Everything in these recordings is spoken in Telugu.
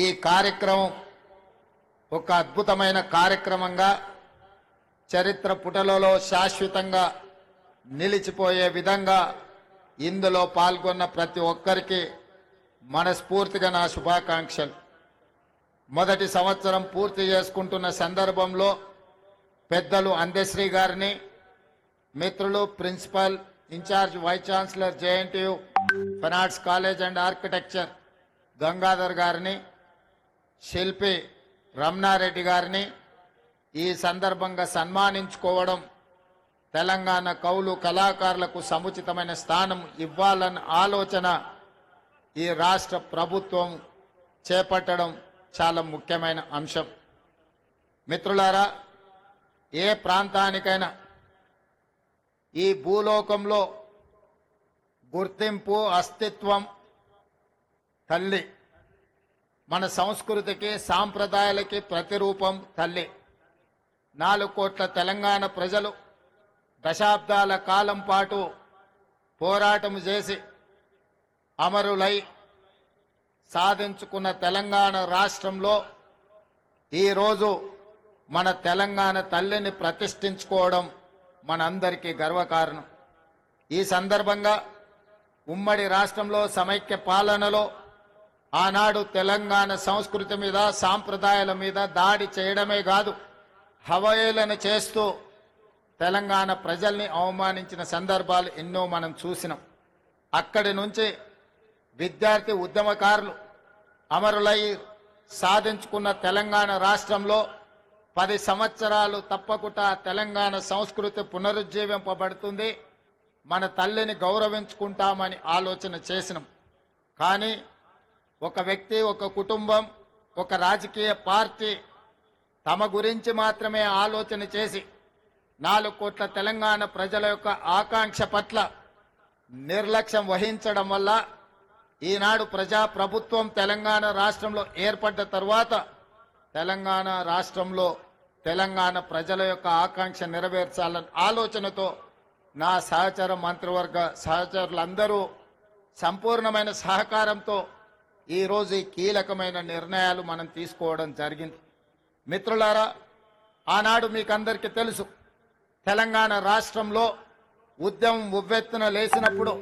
ఈ కార్యక్రమం ఒక అద్భుతమైన కార్యక్రమంగా చరిత్ర పుటలలో శాశ్వతంగా నిలిచిపోయే విధంగా ఇందులో పాల్గొన్న ప్రతి ఒక్కరికి మనస్ఫూర్తిగా నా శుభాకాంక్షలు. మొదటి సంవత్సరం పూర్తి చేసుకుంటున్న సందర్భంలో పెద్దలు అందశ్రీ గారిని, మిత్రులు principal in-charge vice chancellor JNTU fine arts college and architecture Gangadhar గారిని, శిల్పి రమణారెడ్డి గారిని ఈ సందర్భంగా సన్మానించుకోవడం, తెలంగాణ కవులు కళాకారులకు సముచితమైన స్థానం ఇవ్వాలన్న ఆలోచన ఈ రాష్ట్ర ప్రభుత్వం చేపట్టడం చాలా ముఖ్యమైన అంశం. మిత్రులారా, ఏ ప్రాంతానికైనా ఈ భూలోకంలో గుర్తింపు, అస్తిత్వం తల్లి. మన సంస్కృతికి, సాంప్రదాయాలకి ప్రతిరూపం తల్లి. 4 కోట్ల తెలంగాణ ప్రజలు దశాబ్దాల కాలం పాటు పోరాటం చేసి అమరులై సాధించుకున్న తెలంగాణ రాష్ట్రంలో ఈరోజు మన తెలంగాణ తల్లిని ప్రతిష్ఠించుకోవడం మనందరికీ గర్వకారణం. ఈ సందర్భంగా ఉమ్మడి రాష్ట్రంలో సమైక్య పాలనలో ఆనాడు తెలంగాణ సంస్కృతి మీద, సాంప్రదాయాల మీద దాడి చేయడమే కాదు, హవయేళన చేస్తూ తెలంగాణ ప్రజల్ని అవమానించిన సందర్భాలు ఎన్నో మనం చూసినాం. అక్కడి నుంచి విద్యార్థి ఉద్యమకారులు అమరులై సాధించుకున్న తెలంగాణ రాష్ట్రంలో 10 సంవత్సరాలు తప్పకుండా తెలంగాణ సంస్కృతి పునరుజ్జీవింపబడుతుంది, మన తల్లిని గౌరవించుకుంటామని ఆలోచన చేసినాం. కానీ ఒక వ్యక్తి, ఒక కుటుంబం, ఒక రాజకీయ పార్టీ తమ గురించి మాత్రమే ఆలోచన చేసి 4 కోట్ల తెలంగాణ ప్రజల యొక్క ఆకాంక్ష పట్ల నిర్లక్ష్యం వహించడం వల్ల ఈనాడు ప్రజాప్రభుత్వం తెలంగాణ రాష్ట్రంలో ఏర్పడ్డ తర్వాత తెలంగాణ రాష్ట్రంలో తెలంగాణ ప్రజల యొక్క ఆకాంక్ష నెరవేర్చాలన్న ఆలోచనతో నా సహచర మంత్రివర్గ సహచరులందరూ సంపూర్ణమైన సహకారంతో ఈరోజు ఈ కీలకమైన నిర్ణయాలు మనం తీసుకోవడం జరిగింది. మిత్రులారా, ఆనాడు మీకందరికీ తెలుసు, తెలంగాణ రాష్ట్రంలో ఉద్యమం ఉవ్వెత్తున లేచినప్పుడు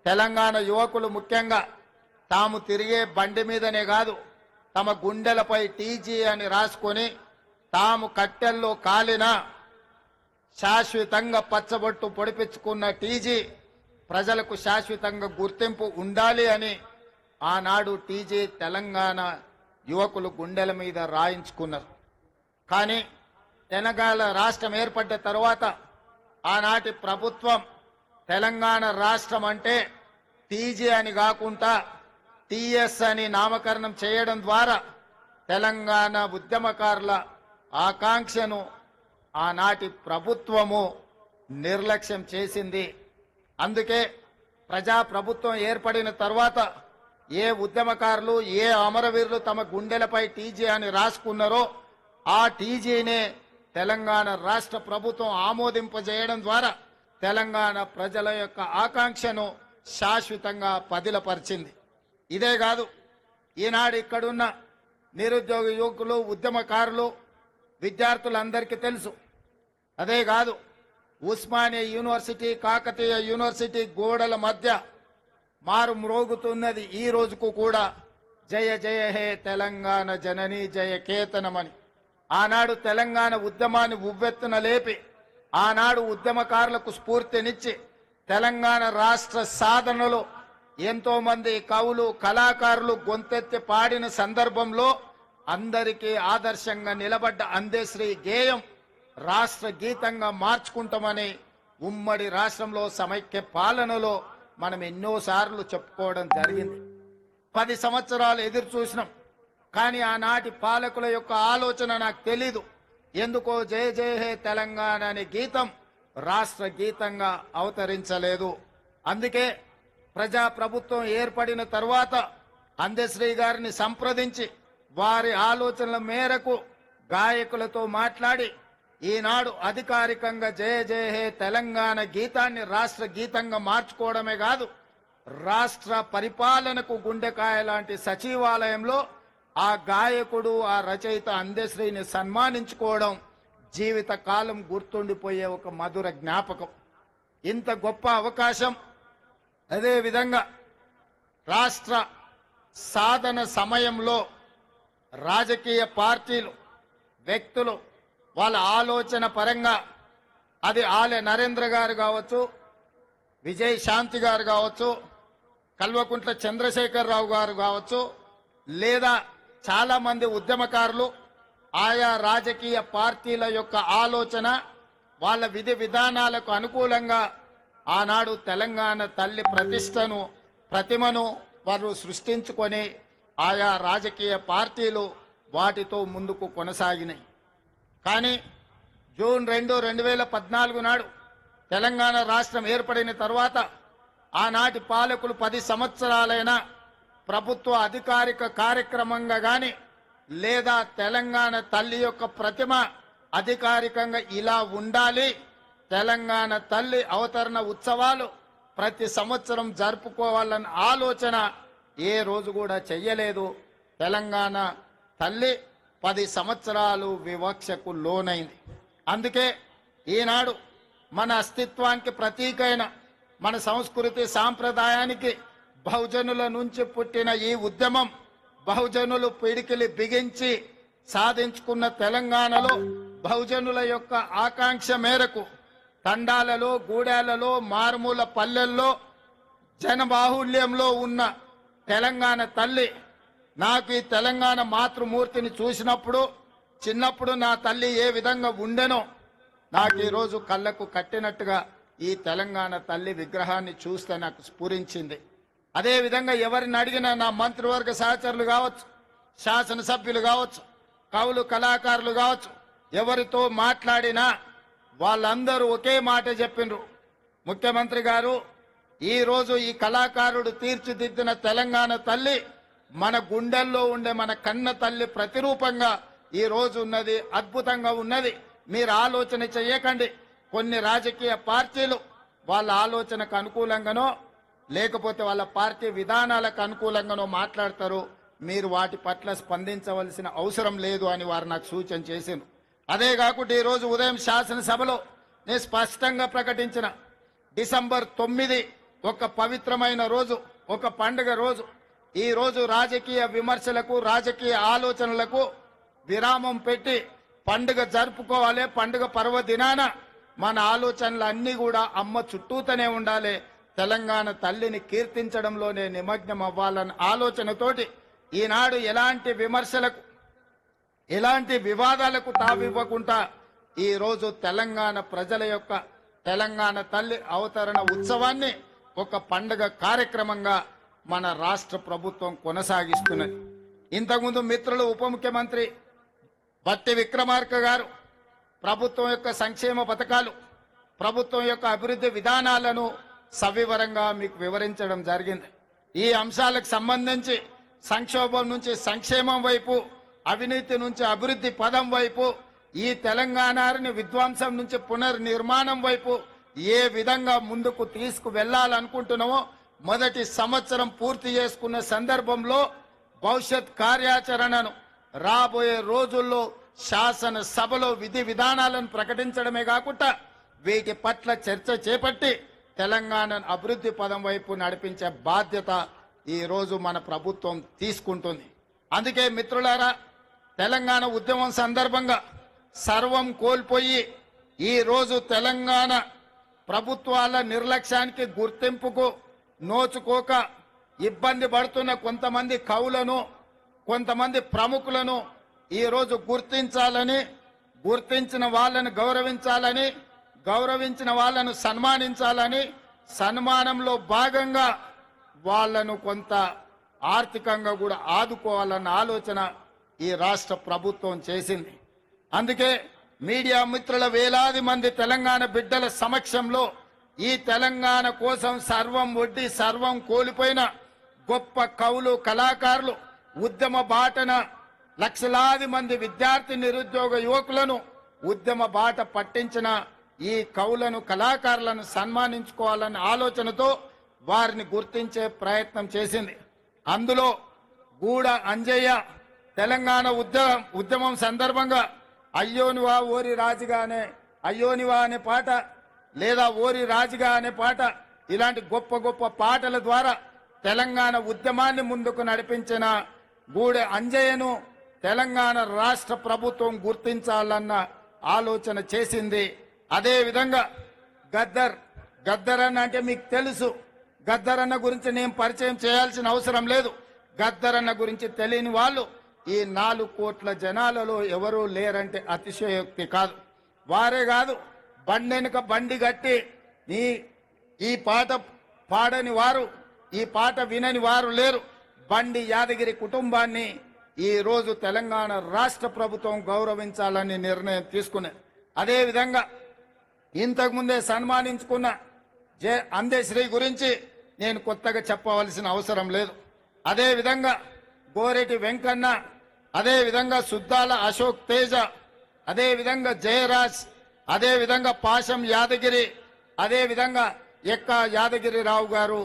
తెలంగాణ యువకులు ముఖ్యంగా తాము తిరిగే బండి మీదనే కాదు, తమ గుండెలపై టీజీ అని రాసుకొని తాము కట్టెల్లో కాలిన శాశ్వతంగా పచ్చబొట్టు పొడిపించుకున్న టీజీ ప్రజలకు శాశ్వతంగా గుర్తింపు ఉండాలి అని ఆనాడు టీజీ తెలంగాణ యువకులు గుండెల మీద రాయించుకున్నారు. కానీ తెలంగాణ రాష్ట్రం ఏర్పడ్డ తర్వాత ఆనాటి ప్రభుత్వం తెలంగాణ రాష్ట్రం అంటే టీజీ అని కాకుండా టీఎస్ అని నామకరణం చేయడం ద్వారా తెలంగాణ ఉద్యమకారుల ఆకాంక్షను ఆనాటి ప్రభుత్వము నిర్లక్ష్యం చేసింది. అందుకే ప్రజాప్రభుత్వం ఏర్పడిన తర్వాత ఏ ఉద్యమకారులు, ఏ అమరవీరులు తమ గుండెలపై టీజీ అని రాసుకున్నారో ఆ టీజీనే తెలంగాణ రాష్ట్ర ప్రభుత్వం ఆమోదింపజేయడం ద్వారా తెలంగాణ ప్రజల యొక్క ఆకాంక్షను శాశ్వతంగా పదిలపరిచింది. ఇదే కాదు, ఈనాడు ఇక్కడున్న నిరుద్యోగ యువకులు, ఉద్యమకారులు, విద్యార్థులందరికీ తెలుసు. అదే కాదు, ఉస్మానియా యూనివర్సిటీ, కాకతీయ యూనివర్సిటీ గోడల మధ్య మారు మ్రోగుతున్నది ఈ రోజుకు కూడా జయ జయ హే తెలంగాణ జనని జయ కేతనమని. ఆనాడు తెలంగాణ ఉద్యమాన్ని ఉవ్వెత్తున లేపి ఆనాడు ఉద్యమకారులకు స్ఫూర్తినిచ్చి తెలంగాణ రాష్ట్ర సాధనలో ఎంతో మంది కవులు, కళాకారులు గొంతెత్తి పాడిన సందర్భంలో అందరికీ ఆదర్శంగా నిలబడ్డ అందశ్రీ గేయం రాష్ట్ర గీతంగా మార్చుకుంటామని ఉమ్మడి రాష్ట్రంలో సమైక్య పాలనలో మనం ఎన్నోసార్లు చెప్పుకోవడం జరిగింది. 10 సంవత్సరాలు ఎదురు చూసినాం, కానీ ఆనాటి పాలకుల యొక్క ఆలోచన నాకు తెలీదు. ఎందుకో జయ జయ హే తెలంగాణ అనే గీతం రాష్ట్ర గీతంగా అవతరించలేదు. అందుకే ప్రజాప్రభుత్వం ఏర్పడిన తర్వాత అందశ్రీ గారిని సంప్రదించి వారి ఆలోచనల మేరకు గాయకులతో మాట్లాడి ఈనాడు అధికారికంగా జయ జయ హే తెలంగాణ గీతాన్ని రాష్ట్ర గీతంగా మార్చుకోవడమే కాదు, రాష్ట్ర పరిపాలనకు గుండెకాయ లాంటి సచివాలయంలో ఆ గాయకుడు ఆ రచయిత అందశ్రీని సన్మానించుకోవడం జీవిత కాలం గుర్తుండిపోయే ఒక మధుర జ్ఞాపకం. ఇంత గొప్ప అవకాశం అదే విధంగా రాష్ట్ర సాధన సమయంలో రాజకీయ పార్టీలు వ్యక్తులు వాళ్ళ ఆలోచన పరంగా అది ఆలె నరేంద్ర గారు కావచ్చు, విజయ్ శాంతి గారు కావచ్చు, కల్వకుంట్ల చంద్రశేఖరరావు గారు కావచ్చు, లేదా చాలా మంది ఉద్యమకారులు ఆయా రాజకీయ పార్టీల యొక్క ఆలోచన వాళ్ళ విధి విధానాలకు అనుకూలంగా ఆనాడు తెలంగాణ తల్లి ప్రతిమను వారు సృష్టించుకొని ఆయా రాజకీయ పార్టీలు వాటితో ముందుకు కొనసాగినాయి. కానీ జూన్ 2, 2014 నాడు తెలంగాణ రాష్ట్రం ఏర్పడిన తర్వాత ఆనాటి పాలకులు 10 సంవత్సరాలైనా ప్రభుత్వ అధికారిక కార్యక్రమంగా గాని లేదా తెలంగాణ తల్లి యొక్క ప్రతిమ అధికారికంగా ఇలా ఉండాలి, తెలంగాణ తల్లి అవతరణ ఉత్సవాలు ప్రతి సంవత్సరం జరుపుకోవాలన్న ఆలోచన ఏ రోజు కూడా చెయ్యలేదు. తెలంగాణ తల్లి 10 సంవత్సరాలు వివక్షకు లోనైంది. అందుకే ఈనాడు మన అస్తిత్వానికి ప్రతీకైన మన సంస్కృతి సాంప్రదాయానికి బహుజనుల నుంచి పుట్టిన ఈ ఉద్యమం బహుజనులు పిడికిలి బిగించి సాధించుకున్న తెలంగాణలో బహుజనుల యొక్క ఆకాంక్ష మేరకు తండాలలో, గూడాలలో, మారుమూల పల్లెల్లో జనబాహుళ్యంలో ఉన్న తెలంగాణ తల్లి నాకు ఈ తెలంగాణ మాతృమూర్తిని చూసినప్పుడు చిన్నప్పుడు నా తల్లి ఏ విధంగా ఉండెనో నాకు ఈరోజు కళ్ళకు కట్టినట్టుగా ఈ తెలంగాణ తల్లి విగ్రహాన్ని చూస్తే నాకు స్ఫురించింది. అదేవిధంగా ఎవరిని అడిగినా నా మంత్రివర్గ సహచరులు కావచ్చు, శాసనసభ్యులు కావచ్చు, కవులు కళాకారులు కావచ్చు, ఎవరితో మాట్లాడినా వాళ్ళందరూ ఒకే మాట చెప్పిండ్రు, ముఖ్యమంత్రి గారు ఈరోజు ఈ కళాకారుడు తీర్చిదిద్దిన తెలంగాణ తల్లి మన గుండెల్లో ఉండే మన కన్న తల్లి ప్రతిరూపంగా ఈ రోజు ఉన్నది, అద్భుతంగా ఉన్నది. మీరు ఆలోచన చేయకండి. కొన్ని రాజకీయ పార్టీలు వాళ్ళ ఆలోచనకు అనుకూలంగానో లేకపోతే వాళ్ళ పార్టీ విధానాలకు అనుకూలంగానో మాట్లాడతారు, మీరు వాటి పట్ల స్పందించవలసిన అవసరం లేదు అని వారు నాకు సూచన చేసింది. అదే కాకుండా ఈరోజు ఉదయం శాసనసభలో నేను స్పష్టంగా ప్రకటించిన డిసెంబర్ 9 ఒక పవిత్రమైన రోజు, ఒక పండుగ రోజు. ఈ రోజు రాజకీయ విమర్శలకు, రాజకీయ ఆలోచనలకు విరామం పెట్టి పండుగ జరుపుకోవాలి. పండుగ పర్వదినాన మన ఆలోచనలు అన్ని కూడా అమ్మ చుట్టూతోనే ఉండాలి, తెలంగాణ తల్లిని కీర్తించడంలోనే నిమగ్నం అవ్వాలన్న ఆలోచనతోటి ఈనాడు ఎలాంటి విమర్శలకు, ఎలాంటి వివాదాలకు తావివ్వకుండా ఈ రోజు తెలంగాణ ప్రజల యొక్క తెలంగాణ తల్లి అవతరణ ఉత్సవాన్ని ఒక పండుగ కార్యక్రమంగా మన రాష్ట్ర ప్రభుత్వం కొనసాగిస్తున్నది. ఇంతకుముందు మిత్రులు ఉప ముఖ్యమంత్రి బట్టి విక్రమార్క గారు ప్రభుత్వం యొక్క సంక్షేమ పథకాలు, ప్రభుత్వం యొక్క అభివృద్ధి విధానాలను సవివరంగా మీకు వివరించడం జరిగింది. ఈ అంశాలకు సంబంధించి సంక్షోభం నుంచి సంక్షేమం వైపు, అవినీతి నుంచి అభివృద్ధి పదం వైపు, ఈ తెలంగాణని విధ్వంసం నుంచి పునర్నిర్మాణం వైపు ఏ విధంగా ముందుకు తీసుకు వెళ్లాలనుకుంటున్నామో మొదటి సంవత్సరం పూర్తి చేసుకున్న సందర్భంలో భవిష్యత్ కార్యాచరణను రాబోయే రోజుల్లో శాసనసభలో విధి విధానాలను ప్రకటించడమే కాకుండా వీటి పట్ల చర్చ చేపట్టి తెలంగాణ అభివృద్ధి పదం వైపు నడిపించే బాధ్యత ఈ రోజు మన ప్రభుత్వం తీసుకుంటుంది. అందుకే మిత్రులారా, తెలంగాణ ఉద్యమం సందర్భంగా సర్వం కోల్పోయి ఈ రోజు తెలంగాణ ప్రభుత్వాల నిర్లక్ష్యానికి, గుర్తింపుకు నోచుకోక ఇబ్బంది పడుతున్న కొంతమంది కవులను, కొంతమంది ప్రముఖులను ఈ రోజు గుర్తించాలని, గుర్తించిన వాళ్ళను గౌరవించాలని, గౌరవించిన వాళ్ళను సన్మానించాలని, సన్మానంలో భాగంగా వాళ్లను కొంత ఆర్థికంగా కూడా ఆదుకోవాలన్న ఆలోచన ఈ రాష్ట్ర ప్రభుత్వం చేసింది. అందుకే మీడియా మిత్రుల వేలాది మంది తెలంగాణ బిడ్డల సమక్షంలో ఈ తెలంగాణ కోసం సర్వం ఒడ్డి సర్వం కోల్పోయిన గొప్ప కవులు, కళాకారులు, ఉద్యమ బాటన లక్షలాది మంది విద్యార్థి నిరుద్యోగ యువకులను ఉద్యమ బాట పట్టించిన ఈ కవులను, కళాకారులను సన్మానించుకోవాలన్న ఆలోచనతో వారిని గుర్తించే ప్రయత్నం చేసింది. అందులో గూడ అంజయ్య, తెలంగాణ ఉద్యమం సందర్భంగా అయ్యోనివా ఓరి రాజుగా అయ్యోనివా అనే పాట, లేదా ఓరి రాజుగా అనే పాట, ఇలాంటి గొప్ప గొప్ప పాటల ద్వారా తెలంగాణ ఉద్యమాన్ని ముందుకు నడిపించిన గూడె అంజయ్యను తెలంగాణ రాష్ట్ర ప్రభుత్వం గుర్తించాలన్న ఆలోచన చేసింది. అదే విధంగా గద్దర్ అన్న అంటే మీకు తెలుసు. గద్దర్ అన్న గురించి నేను పరిచయం చేయాల్సిన అవసరం లేదు. గద్దర్ అన్న గురించి తెలియని వాళ్ళు ఈ 4 కోట్ల జనాలలో ఎవరూ లేరంటే అతిశయోక్తి కాదు. వారే కాదు, బండెనుక బండి గట్టి ఈ పాట పాడని వారు, ఈ పాట వినని వారు లేరు. బండి యాదగిరి కుటుంబాన్ని ఈ రోజు తెలంగాణ రాష్ట్ర ప్రభుత్వం గౌరవించాలని నిర్ణయం తీసుకున్నది. అదేవిధంగా ఇంతకుముందే సన్మానించుకున్న అందశ్రీ గురించి నేను కొత్తగా చెప్పవలసిన అవసరం లేదు. అదేవిధంగా గోరెటి వెంకన్న, అదేవిధంగా సుద్దాల అశోక్ తేజ, అదేవిధంగా జయరాజ్, అదేవిధంగా పాశం యాదగిరి, అదేవిధంగా ఎక్క యాదగిరిరావు గారు,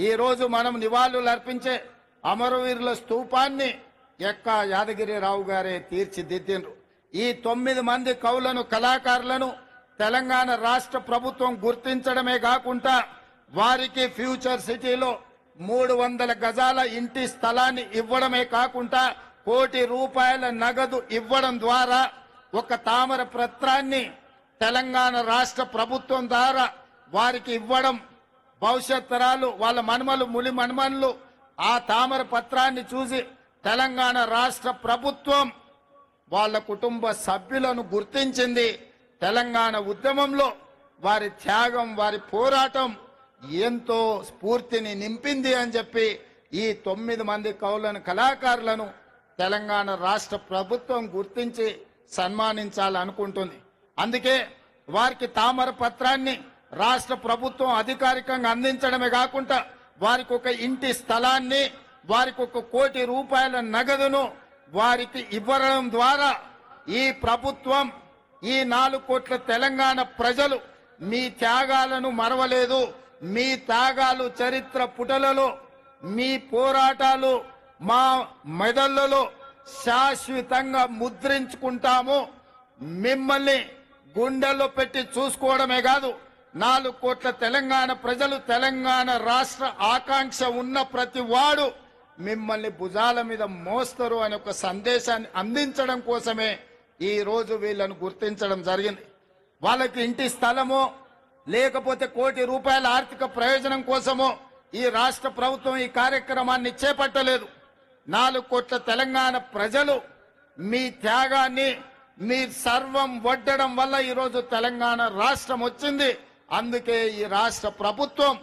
ఈ రోజు మనం నివాళులు అర్పించే అమరవీరుల స్తూపాన్ని ఎక్క యాదగిరిరావు గారే తీర్చిదిద్దిండ్రు. ఈ 9 మంది కవులను, కళాకారులను తెలంగాణ రాష్ట్ర ప్రభుత్వం గుర్తించడమే కాకుండా వారికి ఫ్యూచర్ సిటీలో 300 గజాల ఇంటి స్థలాన్ని ఇవ్వడమే కాకుండా ₹1 కోటి నగదు ఇవ్వడం ద్వారా ఒక తామర పత్రాన్ని తెలంగాణ రాష్ట్ర ప్రభుత్వం ద్వారా వారికి ఇవ్వడం, భవిష్యత్ తరాలు వాళ్ళ మనుమలు ములి మనుమన్లు ఆ తామర పత్రాన్ని చూసి తెలంగాణ రాష్ట్ర ప్రభుత్వం వాళ్ళ కుటుంబ సభ్యులను గుర్తించింది. తెలంగాణ ఉద్యమంలో వారి త్యాగం, వారి పోరాటం ఎంతో స్ఫూర్తిని నింపింది అని చెప్పి ఈ 9 మంది కవులను, కళాకారులను తెలంగాణ రాష్ట్ర ప్రభుత్వం గుర్తించి సన్మానించాలనుకుంటుంది. అందుకే వారికి తామర పత్రాన్ని రాష్ట్ర ప్రభుత్వం అధికారికంగా అందించడమే కాకుండా వారికి ఒక ఇంటి స్థలాన్ని, వారికి ₹1 కోటి నగదును వారికి ఇవ్వడం ద్వారా ఈ ప్రభుత్వం, ఈ 4 కోట్ల తెలంగాణ ప్రజలు మీ త్యాగాలను మరవలేదు. మీ త్యాగాలు చరిత్ర పుటలలో, మీ పోరాటాలు మా మెదళ్లలో శాశ్వతంగా ముద్రించుకుంటాము. మిమ్మల్ని గుండెల్లో పెట్టి చూసుకోవడమే కాదు, 4 కోట్ల తెలంగాణ ప్రజలు, తెలంగాణ రాష్ట్ర ఆకాంక్ష ఉన్న ప్రతి వాడు మిమ్మల్ని భుజాల మీద మోస్తారు అనే ఒక సందేశాన్ని అందించడం కోసమే ఈ రోజు వీళ్ళను గుర్తించడం జరిగింది. వాళ్ళకి ఇంటి స్థలమో లేకపోతే ₹1 కోటి ఆర్థిక ప్రయోజనం కోసమో ఈ రాష్ట్ర ప్రభుత్వం ఈ కార్యక్రమాన్ని చేపట్టలేదు. 4 కోట్ల తెలంగాణ ప్రజలు మీ త్యాగాన్ని, మీ సర్వం వడ్డడం వల్ల ఈరోజు తెలంగాణ రాష్ట్రం వచ్చింది. అందుకే ఈ రాష్ట్ర ప్రభుత్వం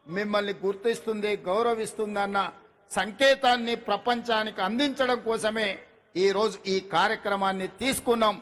మిమ్మల్ని గుర్తిస్తుంది, గౌరవిస్తుందన్న సంకేతాన్ని ప్రపంచానికి అందించడం కోసమే ఈ రోజు ఈ కార్యక్రమాన్ని తీసుకున్నాం.